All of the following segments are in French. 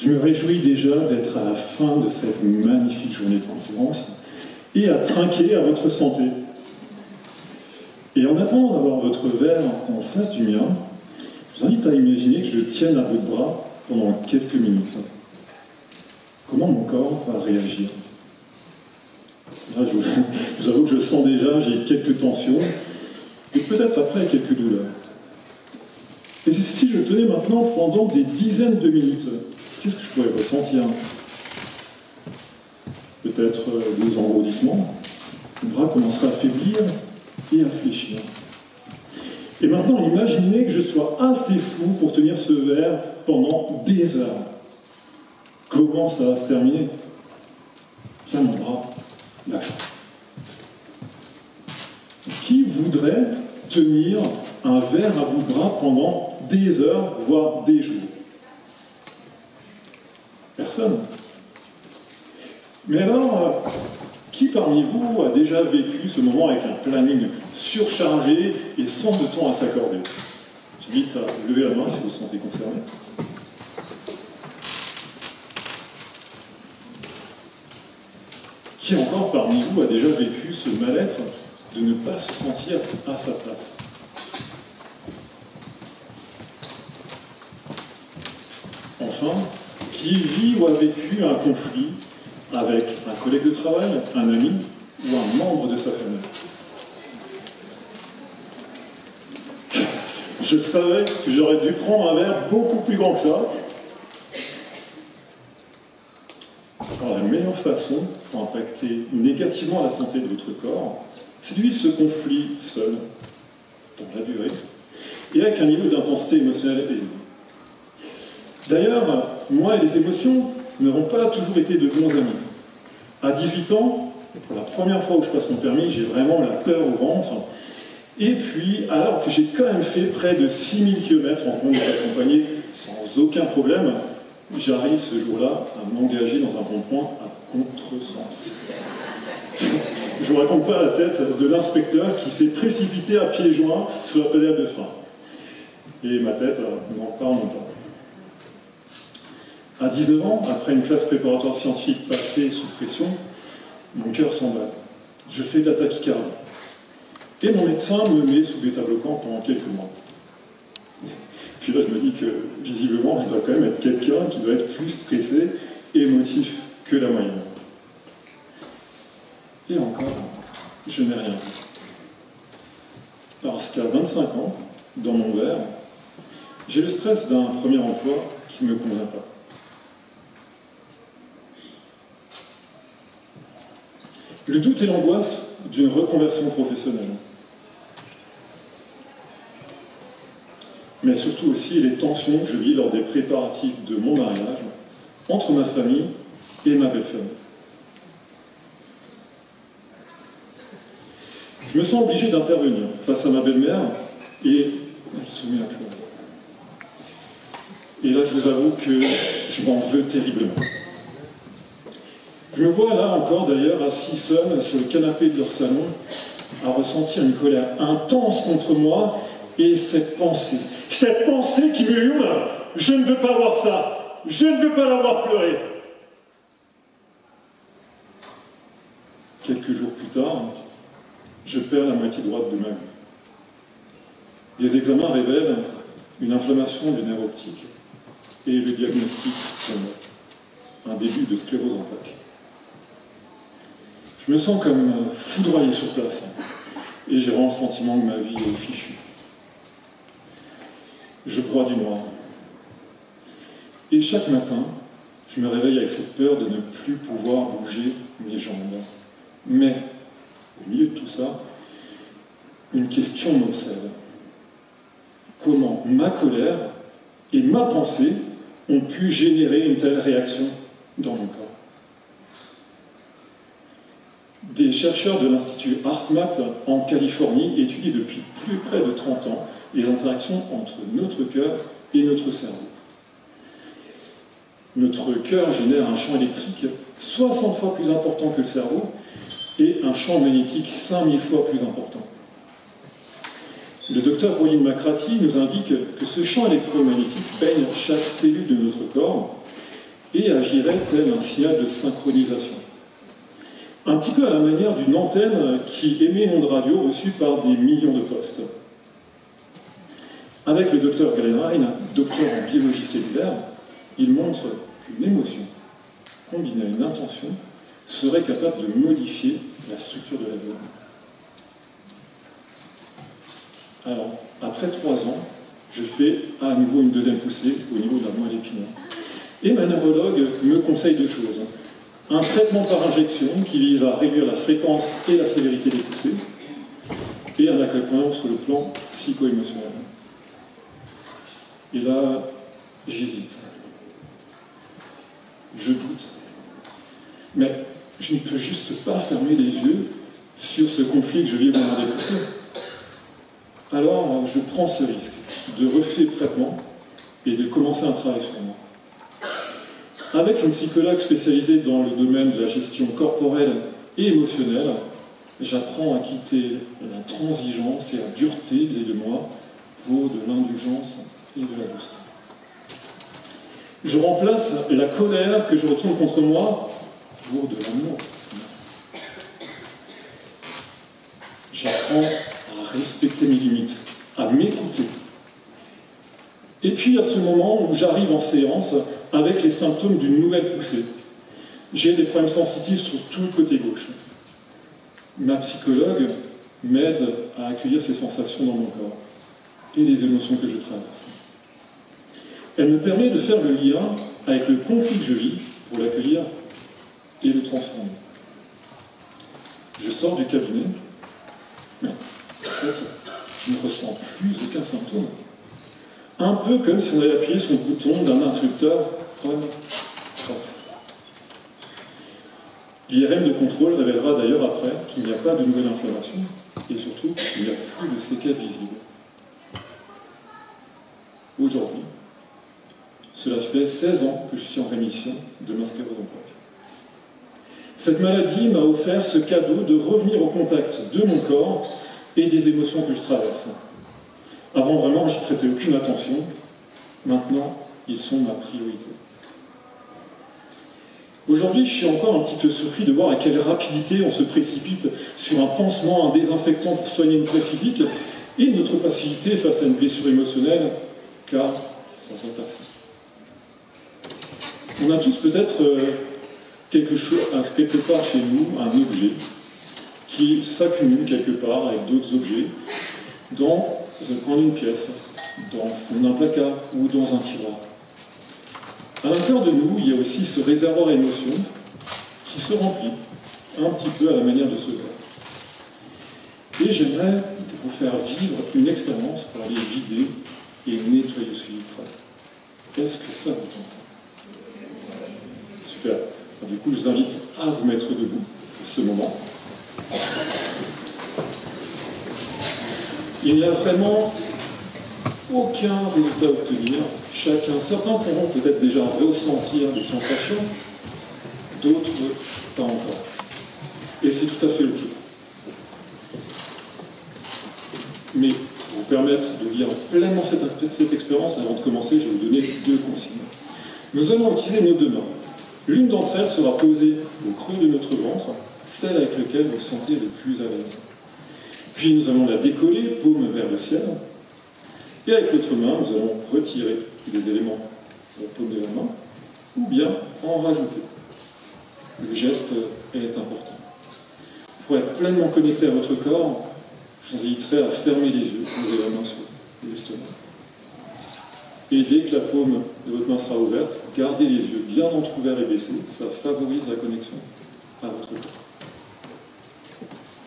Je me réjouis déjà d'être à la fin de cette magnifique journée de conférence et à trinquer à votre santé. Et en attendant d'avoir votre verre en face du mien, je vous invite à imaginer que je tienne à bout de bras pendant quelques minutes. Comment mon corps va réagir? Là, je vous avoue que je sens déjà, j'ai quelques tensions, et peut-être après quelques douleurs. Et si je tenais maintenant pendant des dizaines de minutes, qu'est-ce que je pourrais ressentir? Peut-être des engourdissements, le bras commencera à faiblir et à fléchir. Et maintenant, imaginez que je sois assez fou pour tenir ce verre pendant des heures. Comment ça va se terminer? Tiens, mon bras lâche. Qui voudrait tenir un verre à bout de bras pendant des heures, voire des jours? Personne. Mais alors, qui parmi vous a déjà vécu ce moment avec un planning surchargé et sans de temps à s'accorder? J'invite à lever la main si vous vous sentez concerné. Qui encore parmi vous a déjà vécu ce mal-être de ne pas se sentir à sa place? Enfin, qui vit ou a vécu un conflit avec un collègue de travail, un ami ou un membre de sa famille? Je savais que j'aurais dû prendre un verre beaucoup plus grand que ça. Alors, la meilleure façon pour impacter négativement la santé de votre corps, c'est de vivre ce conflit seul, dans la durée, et avec un niveau d'intensité émotionnelle élevé. D'ailleurs, moi et les émotions n'avons pas toujours été de bons amis. À 18 ans, pour la première fois où je passe mon permis, j'ai vraiment la peur au ventre. Et puis, alors que j'ai quand même fait près de 6000 km en conduite accompagnée sans aucun problème, j'arrive ce jour-là à m'engager dans un rond-point à contresens. Je ne vous raconte pas la tête de l'inspecteur qui s'est précipité à pieds joints sur la pédale de frein. Et ma tête, n'en parlons pas. À 19 ans, après une classe préparatoire scientifique passée sous pression, mon cœur s'emballe. Je fais de la tachycardie. Et mon médecin me met sous bêta-bloquant pendant quelques mois. Puis là, je me dis que, visiblement, je dois quand même être quelqu'un qui doit être plus stressé et émotif que la moyenne. Et encore, je n'ai rien dit. Parce qu'à 25 ans, dans mon verre, j'ai le stress d'un premier emploi qui ne me convient pas. Le doute et l'angoisse d'une reconversion professionnelle. Mais surtout aussi les tensions que je vis lors des préparatifs de mon mariage entre ma famille et ma belle-famille. Je me sens obligé d'intervenir face à ma belle-mère et elle se met à pleurer. Et là, je vous avoue que je m'en veux terriblement. Je me vois là encore d'ailleurs assis seul sur le canapé de leur salon à ressentir une colère intense contre moi et cette pensée qui me hurle, je ne veux pas voir ça, je ne veux pas la voir pleurer. Quelques jours plus tard, je perds la moitié droite de ma vue. Les examens révèlent une inflammation du nerf optique et le diagnostic tombe, un début de sclérose en plaques. Je me sens comme foudroyé sur place et j'ai vraiment le sentiment que ma vie est fichue. Je broie du noir. Et chaque matin, je me réveille avec cette peur de ne plus pouvoir bouger mes jambes. Mais, au milieu de tout ça, une question m'obsède. Comment ma colère et ma pensée ont pu générer une telle réaction dans mon corps? Des chercheurs de l'Institut HeartMath en Californie étudient depuis plus près de 30 ans les interactions entre notre cœur et notre cerveau. Notre cœur génère un champ électrique 60 fois plus important que le cerveau et un champ magnétique 5000 fois plus important. Le docteur Rollin McCraty nous indique que ce champ électromagnétique baigne chaque cellule de notre corps et agirait tel un signal de synchronisation. Un petit peu à la manière d'une antenne qui émet une onde radio reçue par des millions de postes. Avec le docteur Glenrhein, docteur en biologie cellulaire, il montre qu'une émotion, combinée à une intention, serait capable de modifier la structure de l'ADN. Alors, après 3 ans, je fais à nouveau une deuxième poussée au niveau de la moelle épinière. Et ma neurologue me conseille 2 choses. Un traitement par injection qui vise à réduire la fréquence et la sévérité des poussées, et un accompagnement sur le plan psycho-émotionnel. Et là, j'hésite. Je doute. Mais je ne peux juste pas fermer les yeux sur ce conflit que je vis au moment des poussées. Alors, je prends ce risque de refuser le traitement et de commencer un travail sur moi. Avec une psychologue spécialisée dans le domaine de la gestion corporelle et émotionnelle, j'apprends à quitter la transigence et la dureté vis-à-vis de moi pour de l'indulgence et de la douceur. Je remplace la colère que je retourne contre moi pour de l'amour. J'apprends à respecter mes limites, à m'écouter. Et puis à ce moment où j'arrive en séance avec les symptômes d'une nouvelle poussée. J'ai des problèmes sensitifs sur tout le côté gauche. Ma psychologue m'aide à accueillir ces sensations dans mon corps et les émotions que je traverse. Elle me permet de faire le lien avec le conflit que je vis pour l'accueillir et le transformer. Je sors du cabinet, mais en fait, je ne ressens plus aucun symptôme. Un peu comme si on avait appuyé sur le bouton d'un interrupteur on/off. L'IRM de contrôle révélera d'ailleurs après qu'il n'y a pas de nouvelle inflammation et surtout qu'il n'y a plus de séquelles visibles. Aujourd'hui, cela fait 16 ans que je suis en rémission de ma sclérose en plaques. Cette maladie m'a offert ce cadeau de revenir au contact de mon corps et des émotions que je traverse. Avant, vraiment, j'y prêtais aucune attention. Maintenant, ils sont ma priorité. Aujourd'hui, je suis encore un petit peu surpris de voir à quelle rapidité on se précipite sur un pansement, un désinfectant pour soigner une plaie physique et notre passivité face à une blessure émotionnelle, car ça va passer. On a tous peut-être quelque part chez nous un objet qui s'accumule quelque part avec d'autres objets dans une pièce, dans le fond d'un placard ou dans un tiroir. À l'intérieur de nous, il y a aussi ce réservoir émotion qui se remplit un petit peu à la manière de ce verre. Et j'aimerais vous faire vivre une expérience pour aller vider et nettoyer ce filtre. Est-ce que ça vous tente? Super. Alors, du coup, je vous invite à vous mettre debout pour ce moment. Il n'y a vraiment aucun résultat à obtenir. Certains pourront peut-être déjà ressentir des sensations, d'autres pas encore. Et c'est tout à fait OK. Mais pour vous permettre de vivre pleinement cette expérience, avant de commencer, je vais vous donner 2 consignes. Nous allons utiliser nos 2 mains. L'une d'entre elles sera posée au creux de notre ventre, celle avec laquelle vous vous sentez le plus à l'aise. Puis nous allons la décoller, paume vers le ciel. Et avec l'autre main, nous allons retirer des éléments pour paumer la main, ou bien en rajouter. Le geste est important. Pour être pleinement connecté à votre corps, je vous inviterai à fermer les yeux, poser la main sur l'estomac. Et dès que la paume de votre main sera ouverte, gardez les yeux bien entrouverts et baissés. Ça favorise la connexion à votre corps.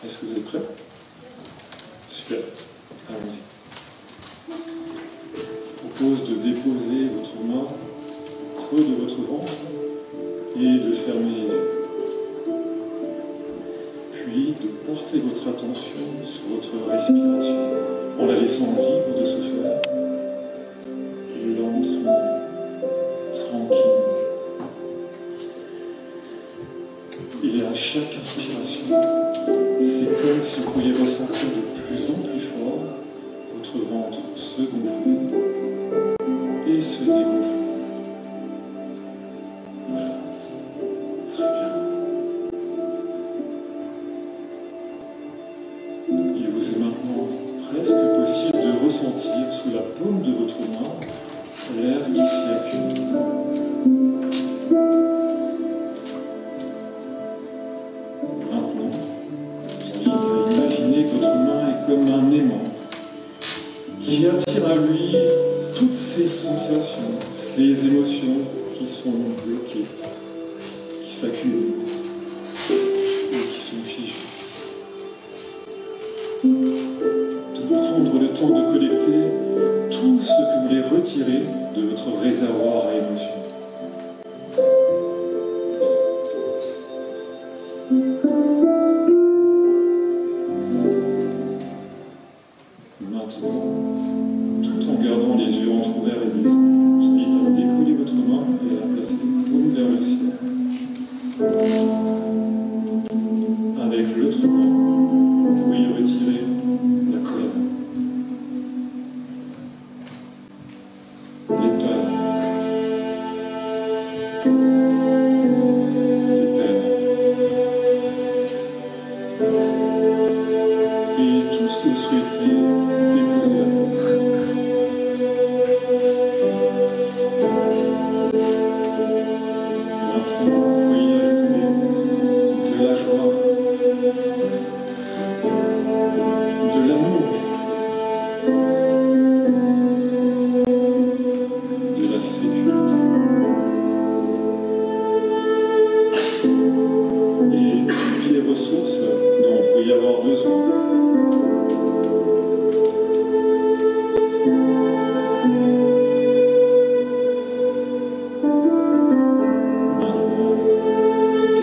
Est-ce que vous êtes prêts? Super. Allons-y. Je vous propose de déposer votre main au creux de votre ventre et de fermer les yeux. Puis de porter votre attention sur votre respiration en la laissant libre de se faire. Lentement, tranquille. Et à chaque inspiration, c'est comme si vous pouviez ressentir de plus en plus fort votre ventre se gonfler et se dégonfler. l'air qui s'y accumule. Maintenant, je vous invite à imaginer que votre main est comme un aimant qui attire à lui toutes ces sensations, ces émotions qui sont bloquées, qui s'accumulent et qui sont figées. De prendre le temps de collecter tout ce que vous voulez retirer de votre réservoir à émotions. Maintenant, tout en gardant les yeux entrouverts et baissés, je vous invite à décoller votre main et à la placer paume vers le ciel. Avec l'autre main, vous pouvez retirer la colère, les peurs, les peines, et tout ce que vous souhaitez déposer à terre. Maintenant, vous pouvez y ajouter de la joie, de l'amour, de la sécurité et toutes les ressources dont vous pourriez avoir besoin. Maintenant,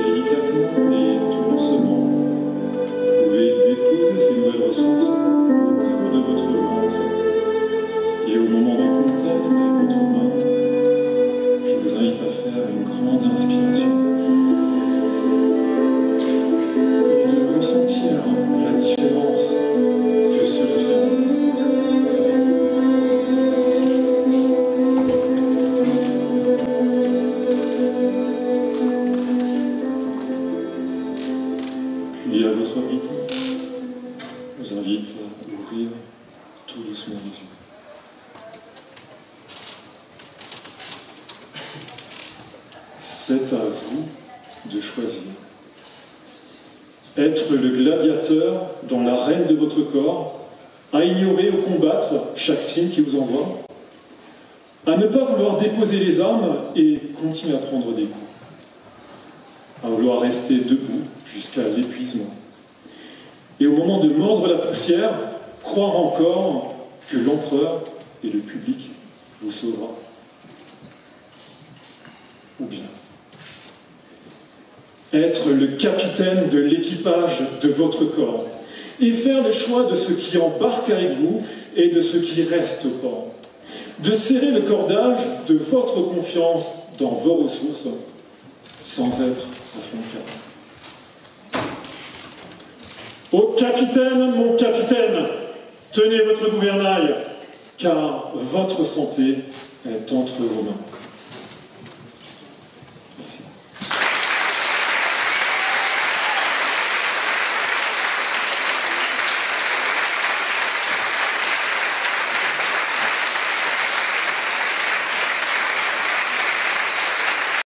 délicatement et tout doucement, vous pouvez déposer ces nouvelles ressources au creux de votre ventre. Et au moment de contact avec votre main, je vous invite à faire une grande inspiration et de ressentir la différence que cela fait. Puis à votre rythme, je vous invite à ouvrir tout doucement les yeux. C'est à vous de choisir. Être le gladiateur dans l'arène de votre corps, à ignorer ou combattre chaque signe qui vous envoie, à ne pas vouloir déposer les armes et continuer à prendre des coups, à vouloir rester debout jusqu'à l'épuisement. Et au moment de mordre la poussière, croire encore que l'empereur et le public vous sauvera. Ou bien être le capitaine de l'équipage de votre corps et faire le choix de ce qui embarque avec vous et de ce qui reste au port. De serrer le cordage de votre confiance dans vos ressources sans être à fond de cœur. Ô capitaine, mon capitaine, tenez votre gouvernail, car votre santé est entre vos mains.